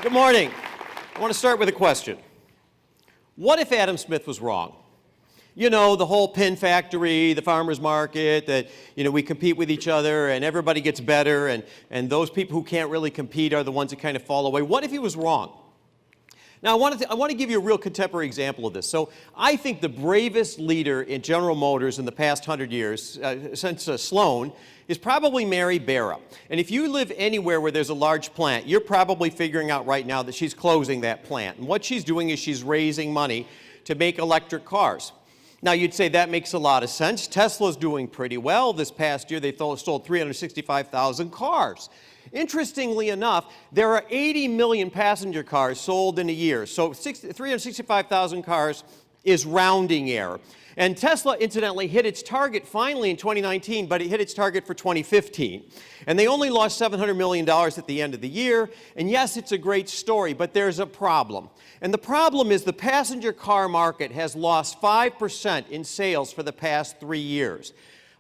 Good morning. I want to start with a question. What if Adam Smith was wrong? You know, the whole pin factory, the farmer's market, that, we compete with each other and everybody gets better, and those people who can't really compete are the ones that kind of fall away. What if he was wrong? Now, I want to give you a real contemporary example of this. So I think the bravest leader in General Motors in the past 100 years, since Sloan, is probably Mary Barra. And if you live anywhere where there's a large plant, you're probably figuring out right now that she's closing that plant. And what she's doing is she's raising money to make electric cars. Now, you'd say that makes a lot of sense. Tesla's doing pretty well. This past year, they sold 365,000 cars. Interestingly enough, there are 80 million passenger cars sold in a year. So 365,000 cars is rounding error. And Tesla, incidentally, hit its target finally in 2019, but it hit its target for 2015. And they only lost $700 million at the end of the year. And yes, it's a great story, but there's a problem. And the problem is the passenger car market has lost 5% in sales for the past 3 years.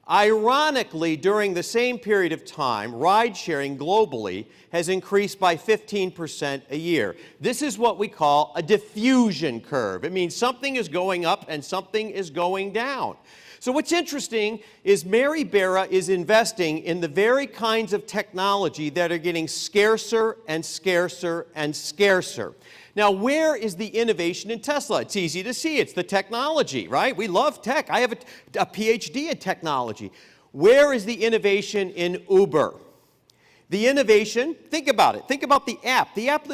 Ironically, during the same period of time, ride-sharing globally has increased by 15% a year. This is what we call a diffusion curve. It means something is going up and something is going down. So what's interesting is Mary Barra is investing in the very kinds of technology that are getting scarcer and scarcer and scarcer. Now, where is the innovation in Tesla? It's easy to see. It's the technology, right? We love tech. I have a PhD in technology. Where is the innovation in Uber? The innovation, think about it. Think about the app. The app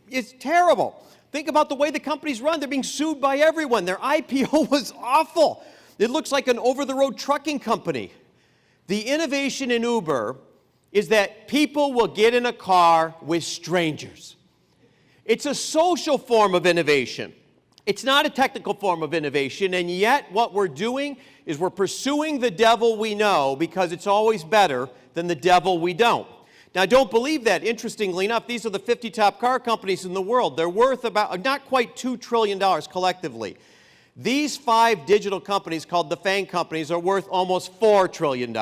is terrible. Think about the way the companies run. They're being sued by everyone. Their IPO was awful. It looks like an over-the-road trucking company. The innovation in Uber is that people will get in a car with strangers. It's a social form of innovation. It's not a technical form of innovation, and yet what we're doing is we're pursuing the devil we know because it's always better than the devil we don't. Now, don't believe that. Interestingly enough, these are the 50 top car companies in the world. They're worth about not quite $2 trillion collectively. These 5 digital companies called the Fang Companies are worth almost $4 trillion.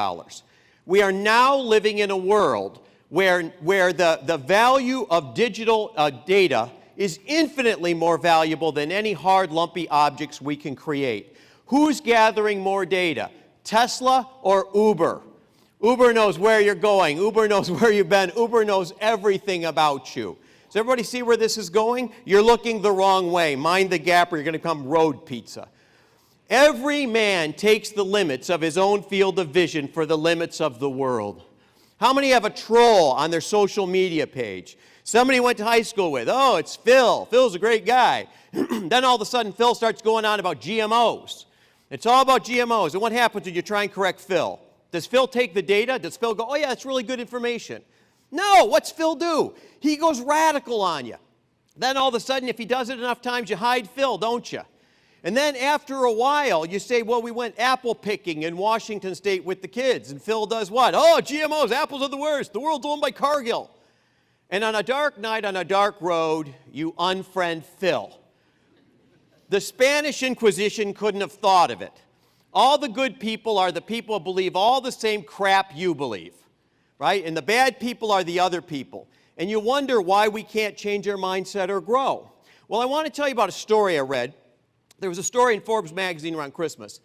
We are now living in a world where the value of digital data is infinitely more valuable than any hard, lumpy objects we can create. Who's gathering more data, Tesla or Uber? Uber knows where you're going. Uber knows where you've been. Uber knows everything about you. Does everybody see where this is going? You're looking the wrong way. Mind the gap or you're going to become road pizza. Every man takes the limits of his own field of vision for the limits of the world. How many have a troll on their social media page? Somebody went to high school with, oh, it's Phil. Phil's a great guy. Then all of a sudden, Phil starts going on about GMOs. It's all about GMOs. And what happens when you try and correct Phil? Does Phil take the data? Does Phil go, oh, yeah, that's really good information? No, what's Phil do? He goes radical on you. Then all of a sudden, if he does it enough times, you hide Phil, don't you? And then after a while, you say, well, we went apple picking in Washington State with the kids. And Phil does what? Oh, GMOs, apples are the worst. The world's owned by Cargill. And on a dark night on a dark road, you unfriend Phil. The Spanish Inquisition couldn't have thought of it. All the good people are the people who believe all the same crap you believe, right? And the bad people are the other people. And you wonder why we can't change our mindset or grow. Well, I want to tell you about a story I read. There was a story in Forbes magazine around Christmas,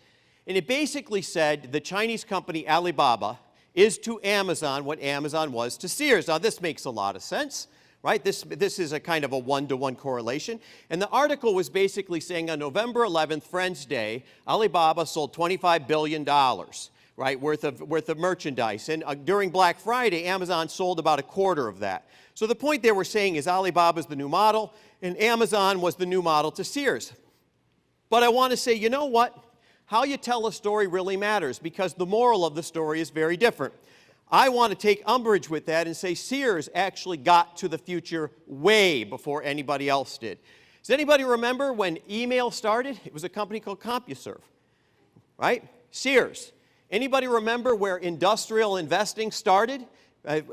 and it basically said the Chinese company Alibaba is to Amazon what Amazon was to Sears. Now, this makes a lot of sense, right? This is a kind of a one-to-one correlation. And the article was basically saying on November 11th, Friends Day, Alibaba sold $25 billion, right, worth of merchandise. And during Black Friday, Amazon sold about a quarter of that. So the point they were saying is Alibaba is the new model, and Amazon was the new model to Sears. But I want to say, you know what? How you tell a story really matters because the moral of the story is very different. I want to take umbrage with that and say Sears actually got to the future way before anybody else did. Does anybody remember when email started? It was a company called CompuServe, right? Sears. Anybody remember where industrial investing started?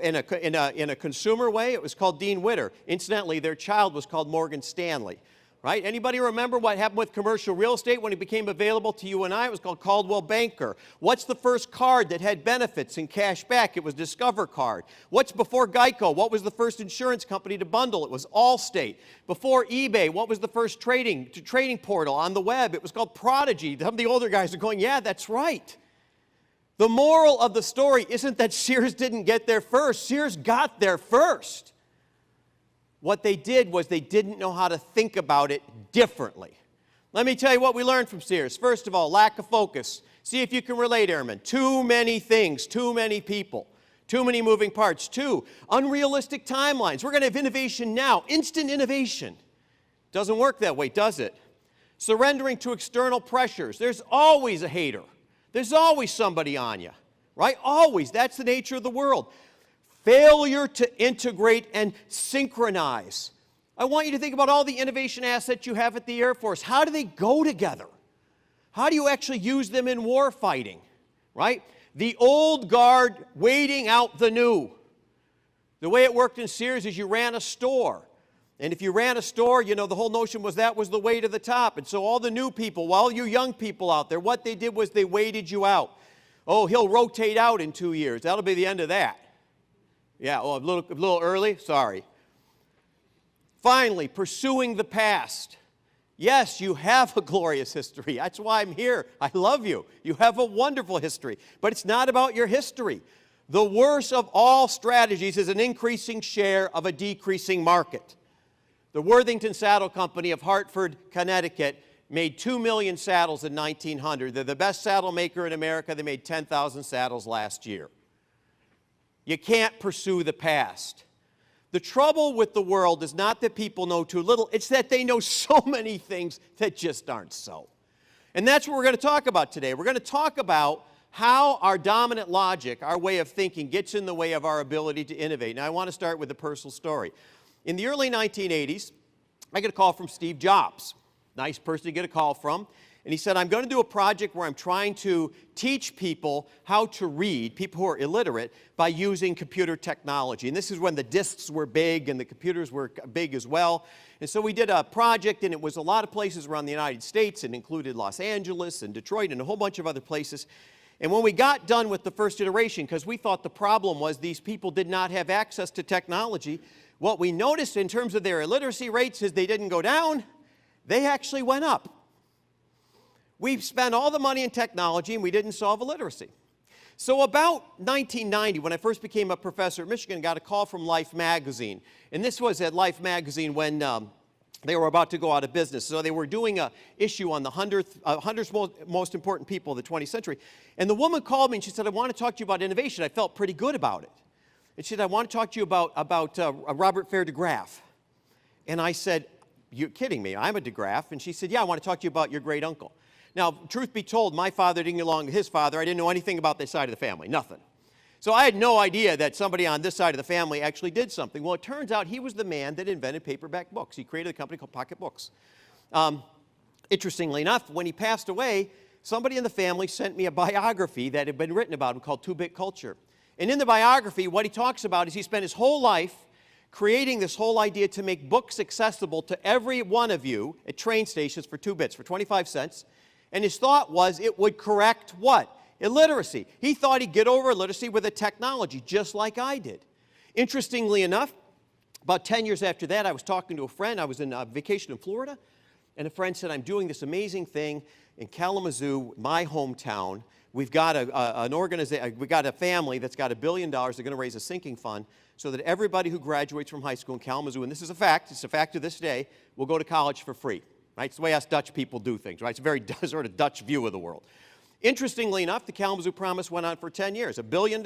In a consumer way, it was called Dean Witter. Incidentally, their child was called Morgan Stanley. right? Anybody remember what happened with commercial real estate when it became available to you and I? It was called Caldwell Banker. What's the first card that had benefits and cash back? It was Discover Card. What's before Geico? What was the first insurance company to bundle? It was Allstate. Before eBay, what was the first trading portal on the web? It was called Prodigy. Some of the older guys are going, yeah, that's right. The moral of the story isn't that Sears didn't get there first. Sears got there first. What they did was they didn't know how to think about it differently. Let me tell you what we learned from Sears. First of all, lack of focus. See if you can relate, Airmen. Too many things, too many people, too many moving parts. 2, unrealistic timelines. We're going to have innovation now, instant innovation. Doesn't work that way, does it? Surrendering to external pressures. There's always a hater. There's always somebody on you, right? Always. That's the nature of the world. Failure to integrate and synchronize. I want you to think about all the innovation assets you have at the Air Force. How do they go together? How do you actually use them in war fighting, right? The old guard waiting out the new. The way it worked in Sears is you ran a store. And if you ran a store, you know, the whole notion was that was the way to the top. And so all the new people, all you young people out there, what they did was they waited you out. Oh, he'll rotate out in 2 years. That'll be the end of that. Yeah, oh, a little early? Sorry. Finally, pursuing the past. Yes, you have a glorious history. That's why I'm here. I love you. You have a wonderful history. But it's not about your history. The worst of all strategies is an increasing share of a decreasing market. The Worthington Saddle Company of Hartford, Connecticut, made 2 million saddles in 1900. They're the best saddle maker in America. They made 10,000 saddles last year. You can't pursue the past. The trouble with the world is not that people know too little, it's that they know so many things that just aren't so. And that's what we're going to talk about today. We're going to talk about how our dominant logic, our way of thinking, gets in the way of our ability to innovate. Now, I want to start with a personal story. In the early 1980s, I get a call from Steve Jobs. Nice person to get a call from. And he said, I'm going to do a project where I'm trying to teach people how to read, people who are illiterate, by using computer technology. And this is when the disks were big and the computers were big as well. And so we did a project, and it was a lot of places around the United States. It included Los Angeles and Detroit and a whole bunch of other places. And when we got done with the first iteration, because we thought the problem was these people did not have access to technology, what we noticed in terms of their illiteracy rates is they didn't go down, they actually went up. We spent all the money in technology and we didn't solve illiteracy. So about 1990, when I first became a professor at Michigan, I got a call from Life magazine. And this was at Life magazine when they were about to go out of business. So they were doing an issue on the 100 most important people of the 20th century. And the woman called me and she said, I want to talk to you about innovation. I felt pretty good about it. And she said, I want to talk to you about Robert Fair Degraff. And I said, you're kidding me, I'm a Degraff. And she said, yeah, I want to talk to you about your great uncle. Now, truth be told, my father didn't get along with his father. I didn't know anything about this side of the family, nothing. So I had no idea that somebody on this side of the family actually did something. Well, it turns out he was the man that invented paperback books. He created a company called Pocket Books. Interestingly enough, when he passed away, somebody in the family sent me a biography that had been written about him called 2-Bit Culture. And in the biography, what he talks about is he spent his whole life creating this whole idea to make books accessible to every one of you at train stations for 2 bits, for 25 cents. And his thought was it would correct what? Illiteracy. He thought he'd get over illiteracy with a technology, just like I did. Interestingly enough, about 10 years after that, I was talking to a friend. I was on vacation in Florida, and a friend said, I'm doing this amazing thing in Kalamazoo, my hometown. We've got we've got a family that's got $1 billion. They're going to raise a sinking fund so that everybody who graduates from high school in Kalamazoo, and this is a fact, it's a fact to this day, will go to college for free. Right? It's the way us Dutch people do things, right? It's a very sort of Dutch view of the world. Interestingly enough, the Kalamazoo Promise went on for 10 years, $1 billion,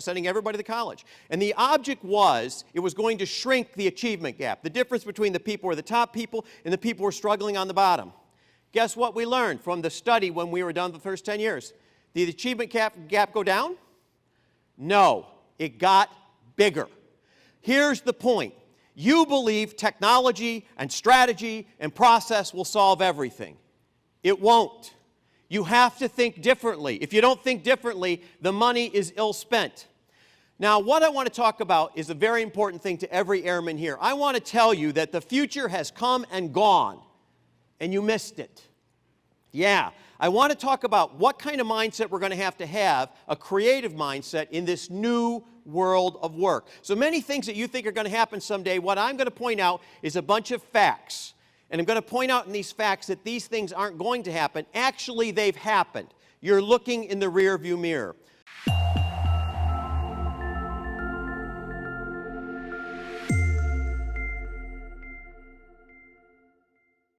sending everybody to college. And the object was, it was going to shrink the achievement gap, the difference between the people who are the top people and the people who are struggling on the bottom. Guess what we learned from the study when we were done the first 10 years? Did the achievement gap go down? No, it got bigger. Here's the point. You believe technology and strategy and process will solve everything. It won't. You have to think differently. If you don't think differently, the money is ill spent. Now, what I want to talk about is a very important thing to every airman here. I want to tell you that the future has come and gone. and you missed it. Yeah, I want to talk about what kind of mindset we're going to have, a creative mindset in this new world of work. So many things that you think are going to happen someday, what I'm going to point out is a bunch of facts. And I'm going to point out in these facts that these things aren't going to happen. Actually, they've happened. You're looking in the rear view mirror.